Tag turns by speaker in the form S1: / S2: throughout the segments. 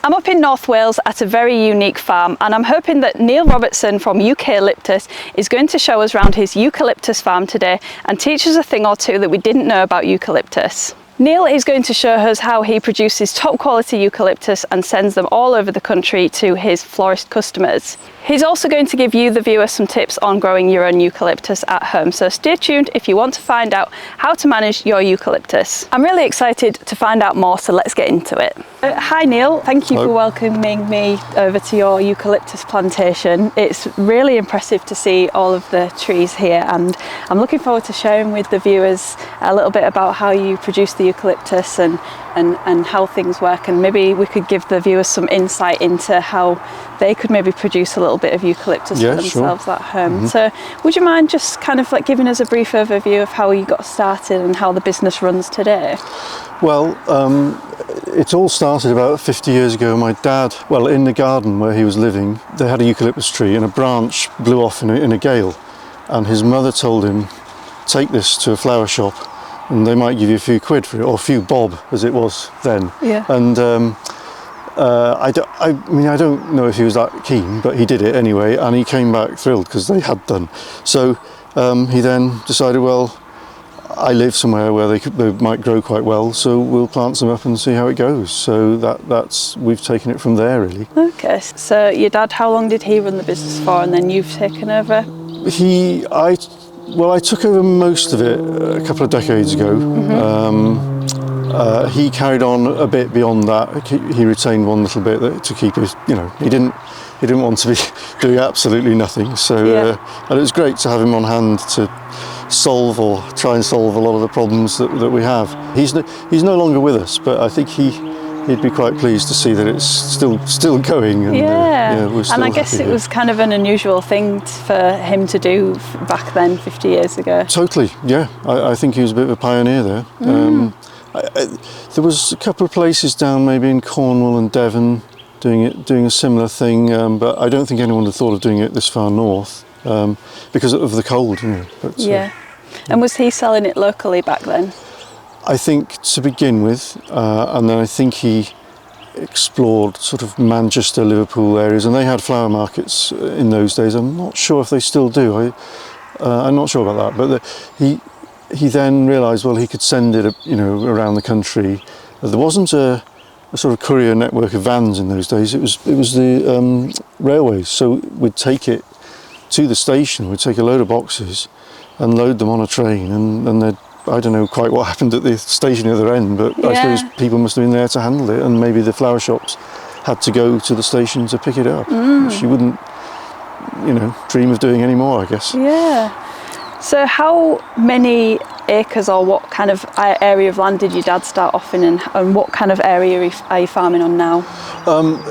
S1: I'm up in North Wales at a very unique farm, and I'm hoping that Neil Robertson from UKlyptus is going to show us around his eucalyptus farm today and teach us a thing or two that we didn't know about eucalyptus. Neil is going to show us how he produces top quality eucalyptus and sends them all over the country to his florist customers. He's also going to give you, the viewer, some tips on growing your own eucalyptus at home, so stay tuned if you want to find out how to manage your eucalyptus. I'm really excited to find out more, so let's get into it. Hi Neil, thank you for welcoming me over to your eucalyptus plantation. It's really impressive to see all of the trees here, and I'm looking forward to sharing with the viewers a little bit about how you produce the eucalyptus and how things work, and maybe we could give the viewers some insight into how they could maybe produce a little bit of eucalyptus for themselves at home. So would you mind just kind of like giving us a brief overview of how you got started and how the business runs today?
S2: Well, it all started about 50 years ago. My dad, well, in the garden where he was living, they had a eucalyptus tree and a branch blew off in a gale, and his mother told him, take this to a flower shop and they might give you a few quid for it, or a few bob as it was then.
S1: Yeah.
S2: And I mean, I don't know if he was that keen, but he did it anyway, and he came back thrilled because they had done. So he then decided, well, I live somewhere where they might grow quite well, so we'll plant some up and see how it goes. So we've taken it from there, really.
S1: Okay, so your dad, how long did he run the business for, and then you've taken over?
S2: I took over most of it a couple of decades ago. He carried on a bit beyond that. He retained one little bit to keep his, he didn't want to be doing absolutely nothing. So and it was great to have him on hand to solve or try and solve a lot of the problems that we have. He's no longer with us, but I think he'd be quite pleased to see that it's still going. And, we're still
S1: and I guess it was kind of an unusual thing for him to do back then, 50 years ago.
S2: Totally, yeah. I think he was a bit of a pioneer there. There was a couple of places down maybe in Cornwall and Devon doing a similar thing, but I don't think anyone had thought of doing it this far north because of the cold. But,
S1: and was he selling it locally back then?
S2: I think to begin with, and then I think he explored sort of Manchester, Liverpool areas, and they had flower markets in those days. I'm not sure if they still do. I'm not sure about that, but he then realised, well, he could send it, around the country. There wasn't a sort of courier network of vans in those days. It was the railways. So we'd take it to the station. We'd take a load of boxes and load them on a train, and they'd, I don't know quite what happened at the station at the other end, but I suppose people must have been there to handle it, and maybe the flower shops had to go to the station to pick it up, which you wouldn't, dream of doing anymore, I guess.
S1: Yeah. So how many acres or what kind of area of land did your dad start off in, and what kind of area are you farming on now?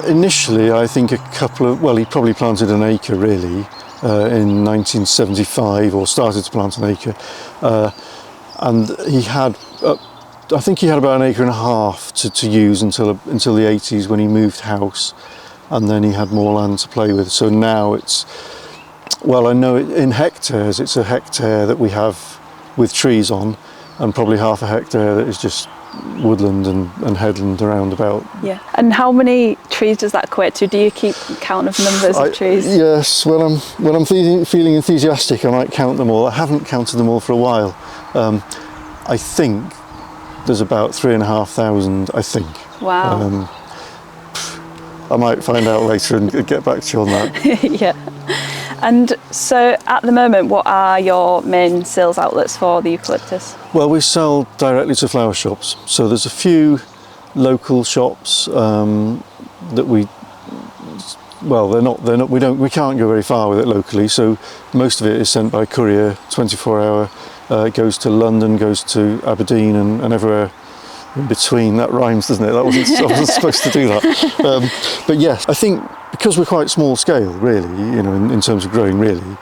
S2: Initially, I think he probably planted an acre really in 1975, or started to plant an acre. And he had, I think he had about an acre and a half to use until the 80s when he moved house, and then he had more land to play with. So now it's, well, I know in hectares, it's a hectare that we have with trees on, and probably half a hectare that is just woodland and headland around about.
S1: Yeah. And how many trees does that equate to? Do you keep count of numbers of trees?
S2: Yes, when I'm feeling enthusiastic, I might count them all. I haven't counted them all for a while. I think there's about 3,500, I think.
S1: Wow.
S2: I might find out later and get back to you on that.
S1: Yeah. And so at the moment, what are your main sales outlets for the eucalyptus?
S2: Well, we sell directly to flower shops. So there's a few local shops that we can't go very far with it locally. So most of it is sent by courier, 24-hour. It goes to London, goes to Aberdeen, and everywhere in between. That rhymes, doesn't it? I wasn't supposed to do that. But yes, I think because we're quite small scale, really, in terms of growing, really,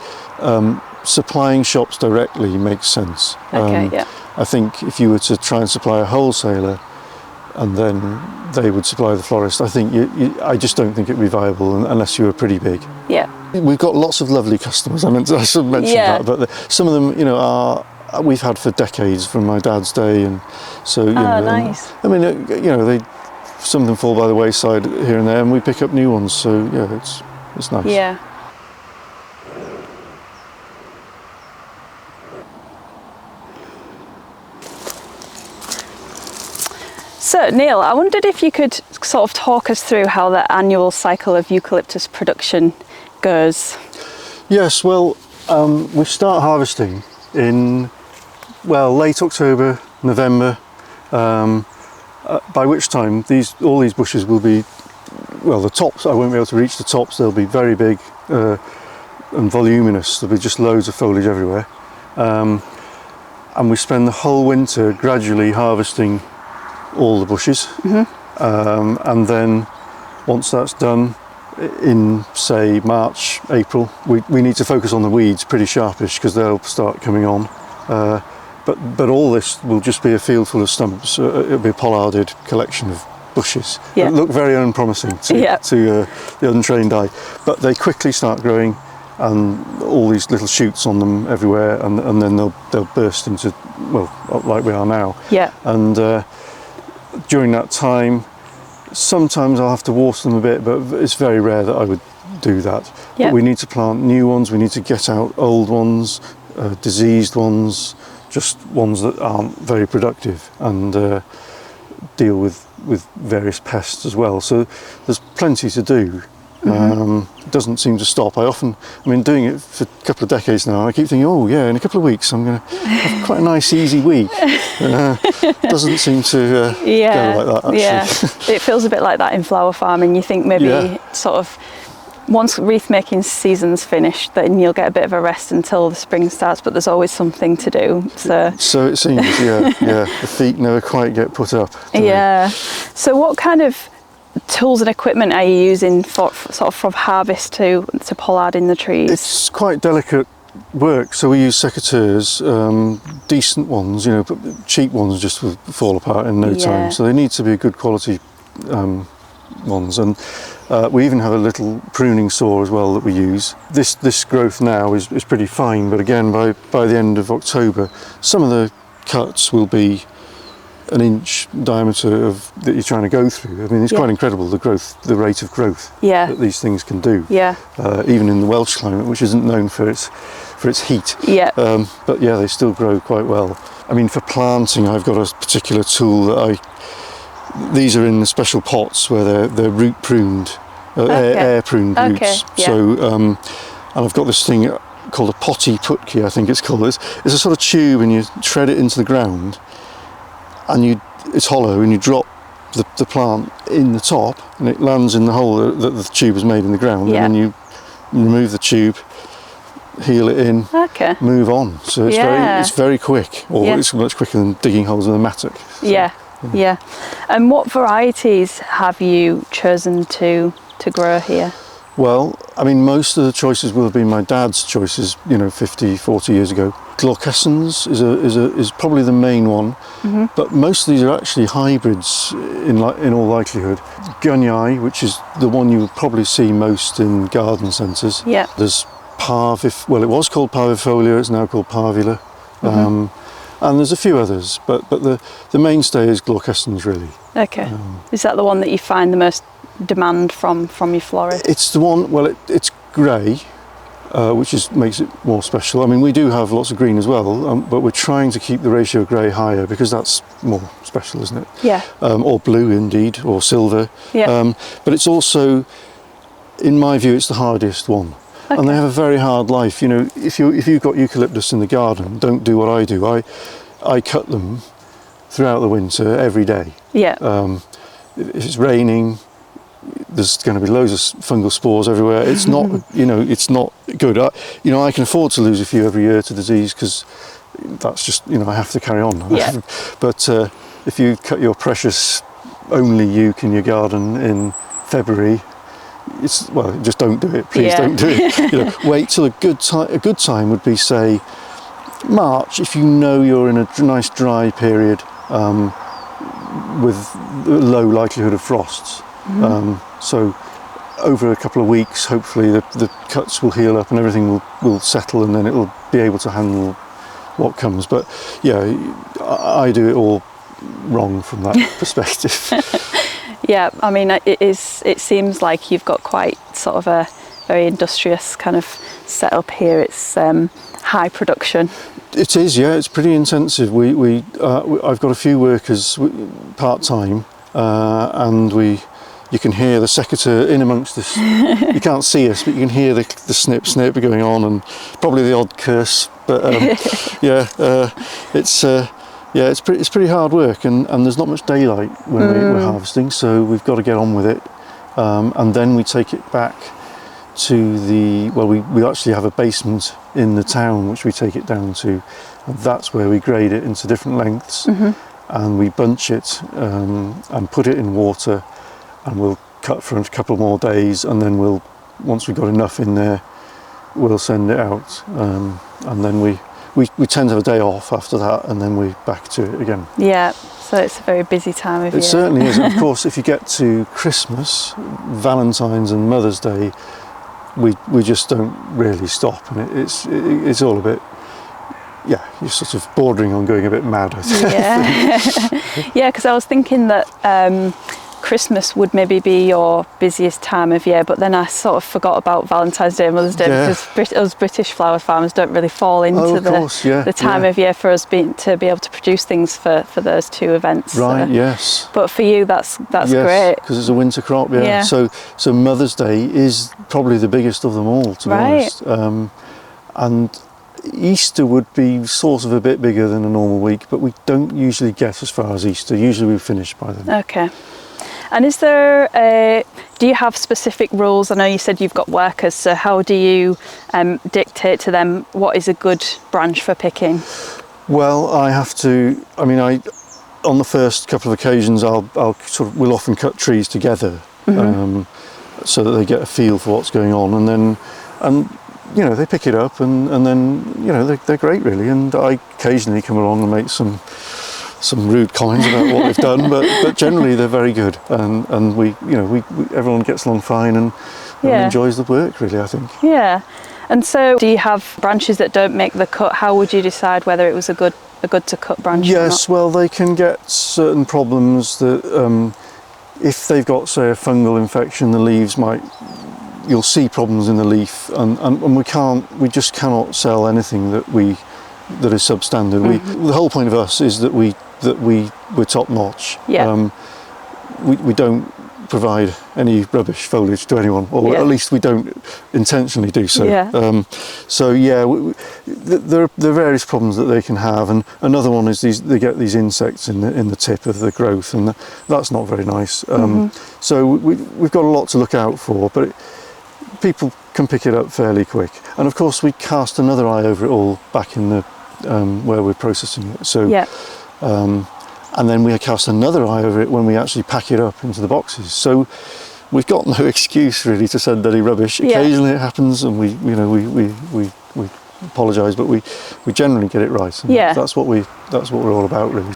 S2: supplying shops directly makes sense. I think if you were to try and supply a wholesaler, and then they would supply the florist, I think I just don't think it'd be viable unless you were pretty big.
S1: Yeah.
S2: We've got lots of lovely customers. I should mention that, but some of them, we've had for decades from my dad's day, and so
S1: nice.
S2: I mean, some of them fall by the wayside here and there, and we pick up new ones. So yeah, it's nice.
S1: Yeah. So Neil, I wondered if you could sort of talk us through how the annual cycle of eucalyptus production goes.
S2: Yes, well, we start harvesting in, well, late October, November, by which time all these bushes will be, well, the tops, I won't be able to reach the tops, they'll be very big and voluminous, there'll be just loads of foliage everywhere. And we spend the whole winter gradually harvesting all the bushes, and then once that's done, in say March, April, we need to focus on the weeds pretty sharpish because they'll start coming on. But all this will just be a field full of stumps. It'll be a pollarded collection of bushes that look very unpromising to the untrained eye, but they quickly start growing, and all these little shoots on them everywhere, and then they'll burst into, well, like we are now.
S1: Yeah.
S2: And during that time, sometimes I'll have to water them a bit, but it's very rare that I would do that.
S1: Yeah.
S2: But we need to plant new ones, we need to get out old ones, diseased ones, just ones that aren't very productive, and deal with various pests as well. So there's plenty to do. It doesn't seem to stop. I've been doing it for a couple of decades now. I keep thinking, oh yeah, in a couple of weeks I'm going to have quite a nice easy week. Doesn't seem to go like that, actually.
S1: Yeah, it feels a bit like that in flower farming. You think maybe sort of once wreath making season's finished, then you'll get a bit of a rest until the spring starts, but there's always something to do. So it seems,
S2: yeah. The feet never quite get put up.
S1: Yeah. So what kind of tools and equipment are you using for sort of from harvest to pollard in the trees?
S2: It's quite delicate work, so we use secateurs, decent ones, but cheap ones just will fall apart in no time, so they need to be good quality ones. And we even have a little pruning saw as well that we use. This growth now is pretty fine, but again by the end of October some of the cuts will be an inch diameter that you're trying to go through. I mean, it's quite incredible the rate of growth that these things can do.
S1: Yeah.
S2: Even in the Welsh climate, which isn't known for its heat.
S1: Yeah.
S2: But yeah, they still grow quite well. I mean, for planting, I've got a particular tool that these are in special pots where they're root pruned, air pruned roots.
S1: Yeah.
S2: So, and I've got this thing called a potty putki, I think it's called. It's a sort of tube, and you tread it into the ground, and it's hollow, and you drop the plant in the top, and it lands in the hole that the tube has made in the ground, and then you remove the tube, heel it in, move on. So it's very quick, or it's much quicker than digging holes with a mattock. So,
S1: yeah. And what varieties have you chosen to grow here?
S2: Well, I mean, most of the choices will have been my dad's choices, 50, 40 years ago. Glaucescens is probably the main one, but most of these are actually hybrids in all likelihood. Gunyai, which is the one you would probably see most in garden centres.
S1: Yeah.
S2: There's it was called parvifolia, it's now called parvula. And there's a few others, but the mainstay is Glaucescens, really.
S1: Okay. Is that the one that you find the most demand from your florist?
S2: It's the one, well, it's grey, which makes it more special. I mean, we do have lots of green as well, but we're trying to keep the ratio of grey higher because that's more special, isn't it? Yeah. Or blue, indeed, or silver. Yeah. But it's also, in my view, it's the hardiest one. Okay. And they have a very hard life. If you've got eucalyptus in the garden, don't do what I do. I cut them throughout the winter every day. Yeah. If it's raining, there's going to be loads of fungal spores everywhere. It's not, it's not good. I can afford to lose a few every year to disease because that's just, I have to carry on. Yeah. But if you cut your precious only euc in your garden in February, just don't do it. Please don't do it. Wait till a good time. A good time would be, say, March, if you're in a nice dry period with low likelihood of frosts. So over a couple of weeks, hopefully the cuts will heal up and everything will settle, and then it will be able to handle what comes. But yeah, I do it all wrong from that perspective.
S1: Yeah, I mean, it seems like you've got quite sort of a very industrious kind of setup here. It's high production.
S2: It is, yeah. It's pretty intensive. I've got a few workers part time, and you can hear the secateurs in amongst this. You can't see us, but you can hear the snip going on, and probably the odd curse. But it's pretty hard work, and there's not much daylight when we're harvesting, so we've got to get on with it, and then we take it back to we actually have a basement in the town which we take it down to, and that's where we grade it into different lengths, and we bunch it and put it in water, and we'll cut for a couple more days, and then once we've got enough in there, we'll send it out, and then we tend to have a day off after that, and then we're back to it again.
S1: Yeah, so it's a very busy time of year.
S2: It certainly is. And of course, if you get to Christmas, Valentine's and Mother's Day, we just don't really stop, and it's all a bit, you're sort of bordering on going a bit mad, I think.
S1: Yeah, yeah, because I was thinking that Christmas would maybe be your busiest time of year, but then I sort of forgot about Valentine's Day and Mother's Day, because us British flower farmers don't really fall into the time of year for us to be able to produce things for those two events.
S2: Right, yes.
S1: But for you, that's great.
S2: Because it's a winter crop, yeah. So Mother's Day is probably the biggest of them all, to be honest. And Easter would be sort of a bit bigger than a normal week, but we don't usually get as far as Easter. Usually we finish by then.
S1: Okay. And do you have specific rules? I know you said you've got workers, so how do you dictate to them what is a good branch for picking?
S2: Well, on the first couple of occasions, we'll often cut trees together, so that they get a feel for what's going on, and they pick it up, and then they're great really, and I occasionally come along and make some rude comments about what they've done, but generally they're very good, and everyone gets along fine and enjoys the work really, I think. Yeah.
S1: And so do you have branches that don't make the cut? How would you decide whether it was a good to cut branch or not?
S2: Yes, well, they can get certain problems that if they've got, say, a fungal infection, the leaves you'll see problems in the leaf, and we just cannot sell anything that is substandard. The whole point of us is that we're top notch.
S1: Yeah.
S2: We don't provide any rubbish foliage to anyone, or at least we don't intentionally do so.
S1: Yeah.
S2: There are various problems that they can have, and another one is they get these insects in the tip of the growth, and that's not very nice. So we've got a lot to look out for, but people can pick it up fairly quick. And of course we cast another eye over it all back in the where we're processing it. So and then we cast another eye over it when we actually pack it up into the boxes. So we've got no excuse really to send any rubbish. Occasionally it happens, and we apologise, but we generally get it right. And that's what we're all about really.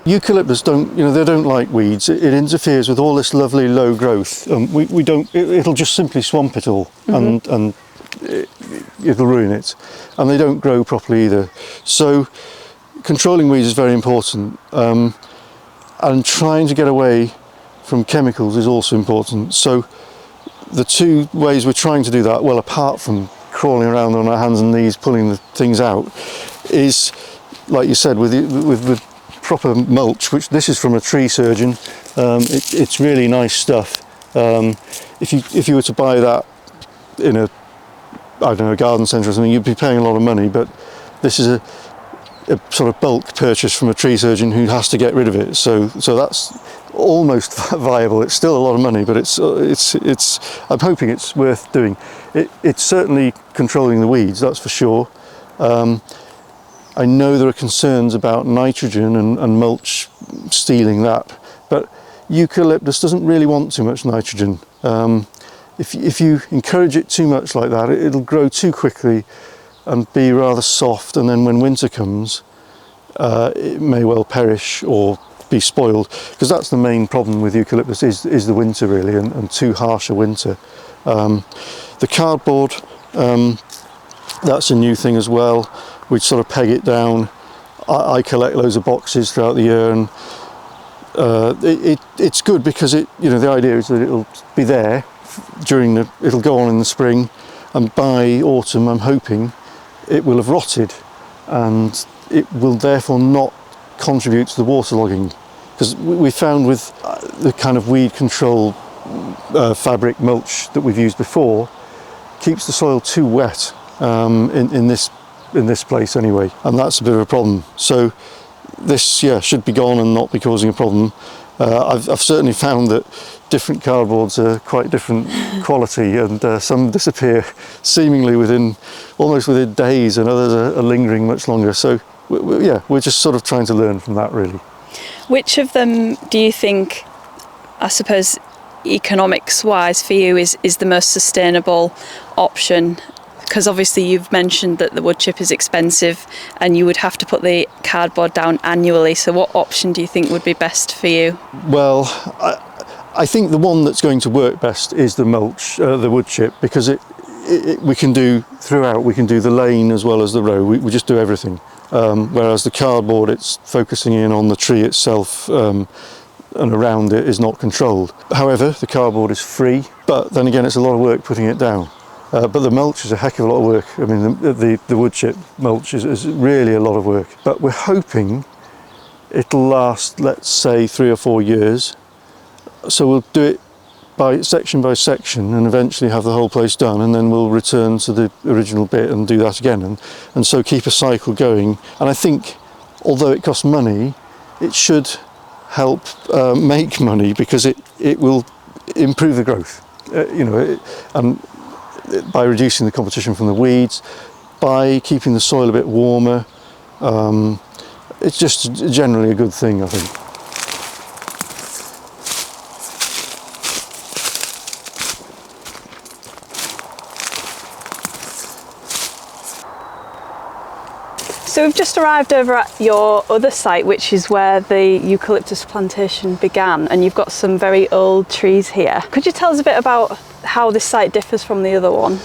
S2: Eucalyptus don't like weeds. It interferes with all this lovely low growth. It'll just simply swamp it all, and it'll ruin it, and they don't grow properly either. So controlling weeds is very important, and trying to get away from chemicals is also important. So the two ways we're trying to do that, well, apart from crawling around on our hands and knees pulling the things out, is, like you said, with proper mulch, which this is from a tree surgeon. It's really nice stuff. If you were to buy that in a garden centre or something, you'd be paying a lot of money, but this is a sort of bulk purchase from a tree surgeon who has to get rid of it. So that's almost viable. It's still a lot of money, but it's I'm hoping it's worth doing. It's certainly controlling the weeds, that's for sure. I know there are concerns about nitrogen and mulch stealing that, but eucalyptus doesn't really want too much nitrogen. If you encourage it too much like that, it'll grow too quickly and be rather soft, and then when winter comes, it may well perish or be spoiled, because that's the main problem with eucalyptus is the winter really, and too harsh a winter. The cardboard, that's a new thing as well. We'd sort of peg it down I collect loads of boxes throughout the year, and it's good because the idea is that it'll be there it'll go on in the spring, and by autumn I'm hoping it will have rotted, and it will therefore not contribute to the waterlogging, because we found with the kind of weed control fabric mulch that we've used before keeps the soil too wet in this place anyway, and that's a bit of a problem. So this should be gone and not be causing a problem. I've certainly found that different cardboards are quite different quality, and some disappear seemingly almost within days, and others are lingering much longer. So we're just sort of trying to learn from that, really.
S1: Which of them do you think, I suppose, economics wise for you is the most sustainable option? Because obviously you've mentioned that the wood chip is expensive and you would have to put the cardboard down annually, so what option do you think would be best for you?
S2: Well, I think the one that's going to work best is the mulch, the wood chip, because we can do throughout, we can do the lane as well as the row, we just do everything. Whereas the cardboard, it's focusing in on the tree itself, and around it is not controlled. However, the cardboard is free, but then again it's a lot of work putting it down. But the mulch is a heck of a lot of work. I mean, the wood chip mulch is really a lot of work. But we're hoping it'll last, let's say, 3 or 4 years. So we'll do it by section, and eventually have the whole place done, and then we'll return to the original bit and do that again, and so keep a cycle going. And I think, although it costs money, it should help make money, because it will improve the growth. And by reducing the competition from the weeds, by keeping the soil a bit warmer. It's just generally a good thing, I think.
S1: So we've just arrived over at your other site, which is where the eucalyptus plantation began, and you've got some very old trees here. Could you tell us a bit about how this site differs from the other one?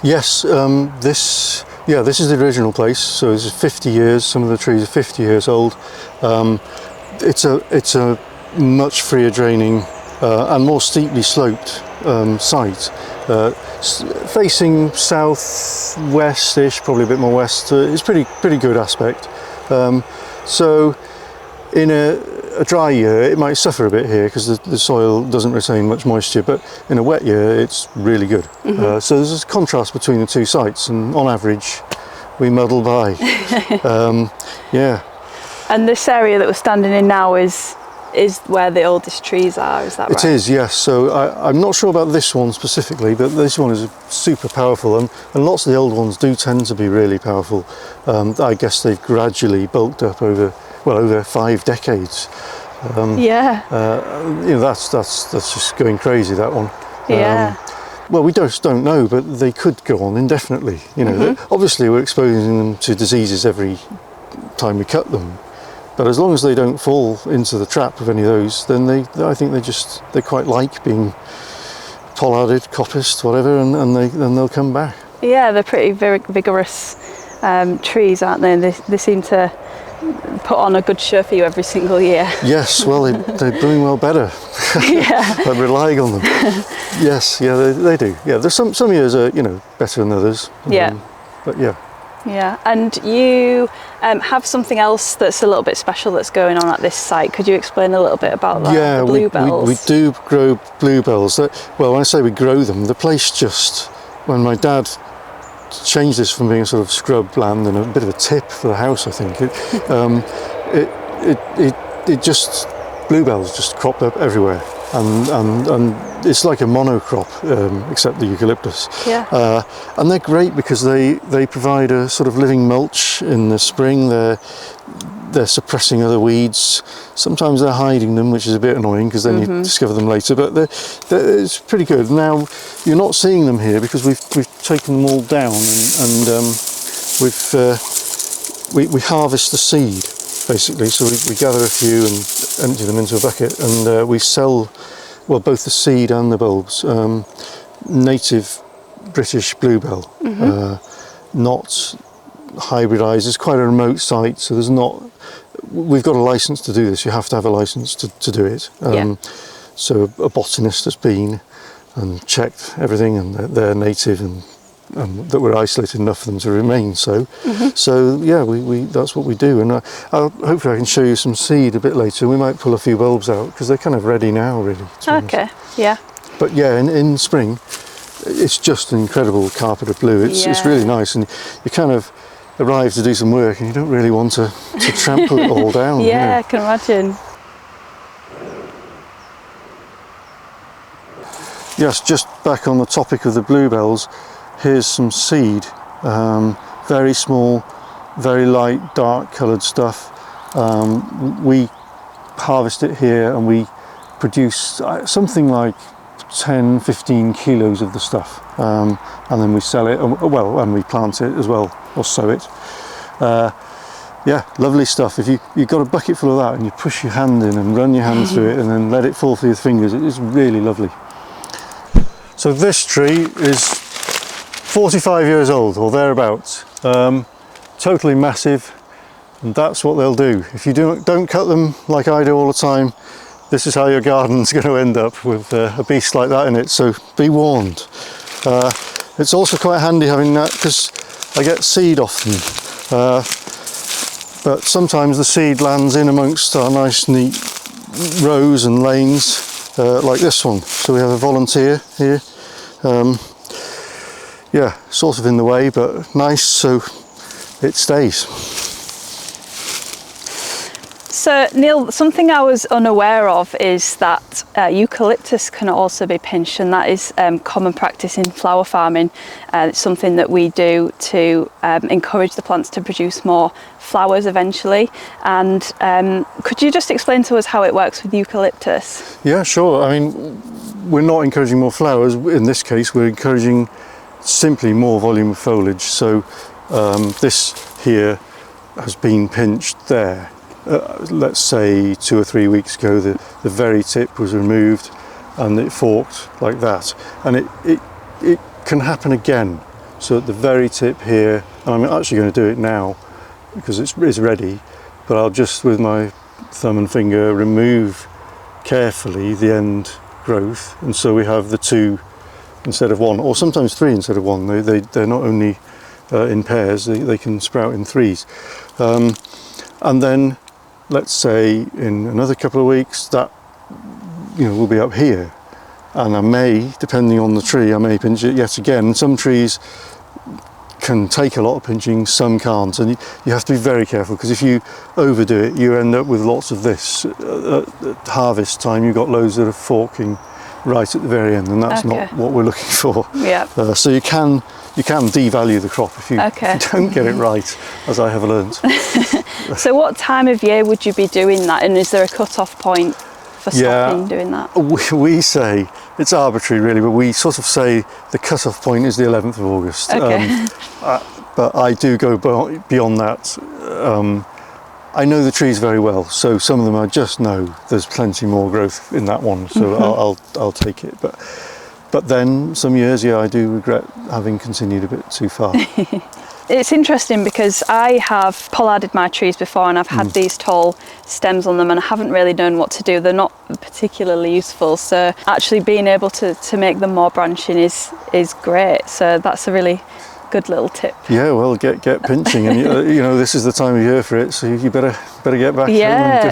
S2: Yes, this is the original place. So this is 50 years. Some of the trees are 50 years old. It's a much freer draining and more steeply sloped site, facing south-west-ish, probably a bit more west. It's pretty good aspect. So in a dry year it might suffer a bit here because the soil doesn't retain much moisture, but in a wet year it's really good. Mm-hmm. So there's a contrast between the two sites, and on average we muddle by. Yeah.
S1: And this area that we're standing in now is where the oldest trees are, is that right?
S2: It is, yes. So I'm not sure about this one specifically, but this one is super powerful, and lots of the old ones do tend to be really powerful. I guess they've gradually bulked up over 5 decades. That's just going crazy, that one.
S1: Yeah.
S2: Well, we just don't know, but they could go on indefinitely. Mm-hmm. Obviously we're exposing them to diseases every time we cut them. But as long as they don't fall into the trap of any of those, then I think they quite like being pollarded, coppiced, whatever, and they'll come back. Yeah,
S1: they're pretty very vigorous trees, aren't they? They seem to put on a good show for you every single year.
S2: Yes, well, they're doing well better.
S1: Yeah.
S2: I'm relying on them. Yes, yeah, they do. Yeah, there's some years are better than others.
S1: Yeah.
S2: But yeah.
S1: Yeah, and you have something else that's a little bit special that's going on at this site. Could you explain a little bit about that?
S2: Yeah,
S1: the bluebells?
S2: we do grow bluebells. Well, when I say we grow them, the place just, when my dad changed this from being a sort of scrub land and a bit of a tip for the house, I think, it just, bluebells just cropped up everywhere. And it's like a monocrop, except the eucalyptus.
S1: Yeah.
S2: And they're great because they provide a sort of living mulch in the spring. They're suppressing other weeds. Sometimes they're hiding them, which is a bit annoying because then you discover them later. But it's pretty good. Now you're not seeing them here because we've taken them all down, and we harvest the seed. Basically, so we gather a few and empty them into a bucket, and we sell, well, both the seed and the bulbs. Native British bluebell, not hybridised. It's quite a remote site, so there's not. We've got a license to do this. You have to have a license to do it. So a botanist has been and checked everything, and they're native, and that we're isolated enough for them to remain so. So yeah, we that's what we do, and hopefully I can show you some seed a bit later. We might pull a few bulbs out because they're kind of ready now, really.
S1: Okay, yeah.
S2: But yeah, in spring, it's just an incredible carpet of blue. It's really nice, and you kind of arrive to do some work, and you don't really want to trample it all down.
S1: Yeah, I can imagine.
S2: Yes, just back on the topic of the bluebells, here's some seed. Very small, very light, dark coloured stuff. We harvest it here, and we produce something like 10-15 kilos of the stuff, and then we sell it, and we plant it as well, or sow it. Yeah, lovely stuff. If you've got a bucket full of that and you push your hand in and run your hand through it and then let it fall through your fingers, it is really lovely. So this tree is 45 years old or thereabouts, totally massive, and that's what they'll do. If you don't cut them like I do all the time, this is how your garden's going to end up, with a beast like that in it, so be warned. It's also quite handy having that because I get seed off them, but sometimes the seed lands in amongst our nice neat rows and lanes, like this one. So we have a volunteer here, yeah, sort of in the way, but nice, so it stays.
S1: So Neil, something I was unaware of is that eucalyptus can also be pinched, and that is common practice in flower farming. It's something that we do to encourage the plants to produce more flowers eventually. And could you just explain to us how it works with eucalyptus?
S2: Yeah, sure. I mean, we're not encouraging more flowers. In this case, we're encouraging simply more volume of foliage. So this here has been pinched there. Let's say 2 or 3 weeks ago, the very tip was removed and it forked like that, and it can happen again. So at the very tip here, and I'm actually going to do it now because it's ready, but I'll just with my thumb and finger remove carefully the end growth, and so we have the 2 instead of 1, or sometimes 3 instead of 1. They're not only in pairs, they can sprout in 3s, and then let's say in another couple of weeks that will be up here, and I may, depending on the tree, I may pinch it yet again. Some trees can take a lot of pinching, some can't, and you have to be very careful, because if you overdo it you end up with lots of this. At harvest time you've got loads that are forking right at the very end, and that's not what we're looking for.
S1: Yeah.
S2: So you can devalue the crop if you don't get it right, as I have learned.
S1: So what time of year would you be doing that, and is there a cut-off point for stopping doing that?
S2: We say, it's arbitrary really, but we sort of say the cut-off point is the 11th of August. But I do go beyond that. I know the trees very well, so some of them I just know there's plenty more growth in that one, so I'll take it. But then some years, yeah, I do regret having continued a bit too far.
S1: It's interesting because I have pollarded my trees before, and I've had these tall stems on them, and I haven't really known what to do. They're not particularly useful, so actually being able to make them more branching is great. So that's a really good little tip. Yeah,
S2: well, get pinching, and this is the time of year for it, so you better get back.
S1: Yeah.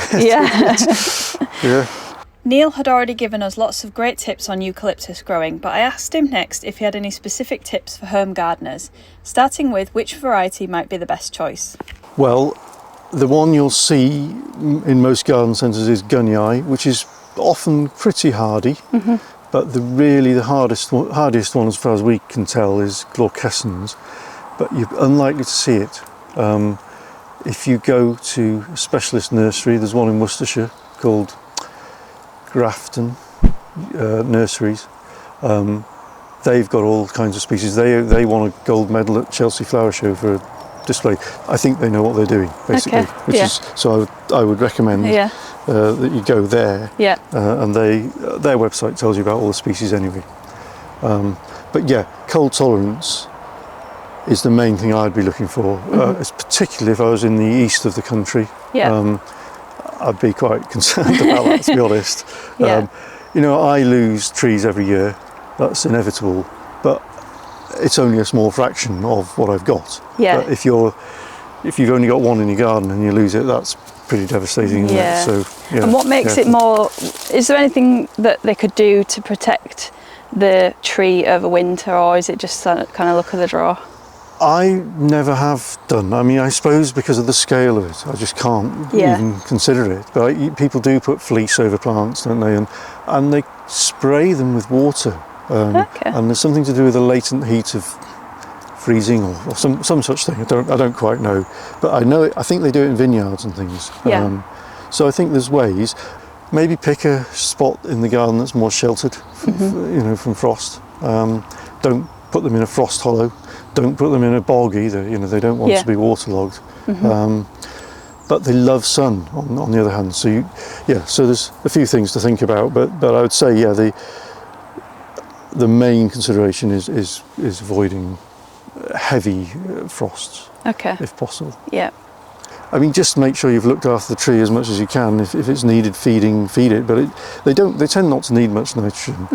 S1: Neil had already given us lots of great tips on eucalyptus growing, but I asked him next if he had any specific tips for home gardeners, starting with which variety might be the best choice.
S2: Well, the one you'll see in most garden centres is gunyai, which is often pretty hardy, but the hardiest one, as far as we can tell, is glaucescens, but you're unlikely to see it. If you go to a specialist nursery, there's one in Worcestershire called Grafton Nurseries. They've got all kinds of species. They won a gold medal at Chelsea Flower Show for a display. I think they know what they're doing, basically. So I would recommend that you go there. And their website tells you about all the species anyway. But yeah, cold tolerance is the main thing I'd be looking for. It's particularly if I was in the east of the country.
S1: Yeah.
S2: I'd be quite concerned about that, to be honest.
S1: Yeah.
S2: You know, I lose trees every year. That's inevitable, but it's only a small fraction of what I've got.
S1: Yeah.
S2: But if you've only got one in your garden and you lose it, that's pretty devastating, isn't it? So, yeah,
S1: and what makes it more, is there anything that they could do to protect the tree over winter, or is it just kind of luck of the draw?
S2: I never have done. I mean, I suppose because of the scale of it, I just can't even consider it. But people do put fleece over plants, don't they? And they spray them with water. And there's something to do with the latent heat of freezing or some such thing. I don't quite know. But I think they do it in vineyards and things.
S1: Yeah.
S2: So I think there's ways. Maybe pick a spot in the garden that's more sheltered, from frost. Don't put them in a frost hollow. Don't put them in a bog either. You know, they don't want to be waterlogged. But they love sun. On the other hand, so so there's a few things to think about. But I would say, the main consideration is avoiding heavy frosts, if possible.
S1: Yeah.
S2: I mean, just make sure you've looked after the tree as much as you can. If it's needed feeding, feed it. But they tend not to need much nitrogen.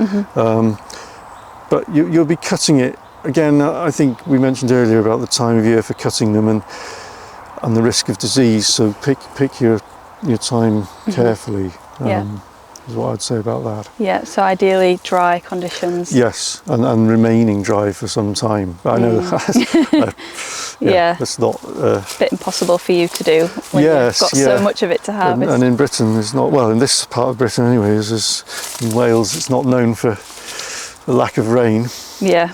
S2: But you'll be cutting it. Again, I think we mentioned earlier about the time of year for cutting them and the risk of disease. So pick your time carefully. Is what I'd say about that.
S1: Yeah, so ideally dry conditions.
S2: Yes, and remaining dry for some time. I know that's not
S1: a bit impossible for you to do when you've got so much of it to harvest.
S2: And in Britain, it's not, well, in this part of Britain anyway, as in Wales, it's not known for the lack of rain.
S1: Yeah.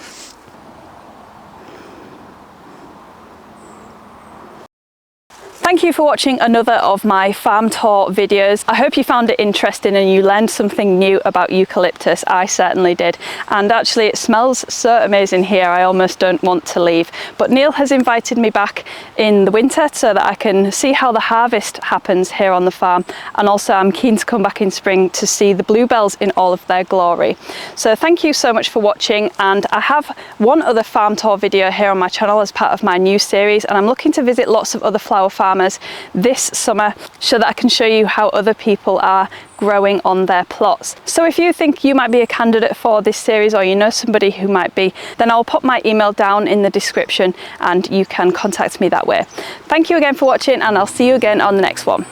S1: Thank you for watching another of my farm tour videos. I hope you found it interesting and you learned something new about eucalyptus. I certainly did. And actually it smells so amazing here, I almost don't want to leave. But Neil has invited me back in the winter so that I can see how the harvest happens here on the farm. And also I'm keen to come back in spring to see the bluebells in all of their glory. So thank you so much for watching, and I have one other farm tour video here on my channel as part of my new series, and I'm looking to visit lots of other flower farms this summer so that I can show you how other people are growing on their plots. So if you think you might be a candidate for this series, or you know somebody who might be, then I'll pop my email down in the description and you can contact me that way. Thank you again for watching, and I'll see you again on the next one.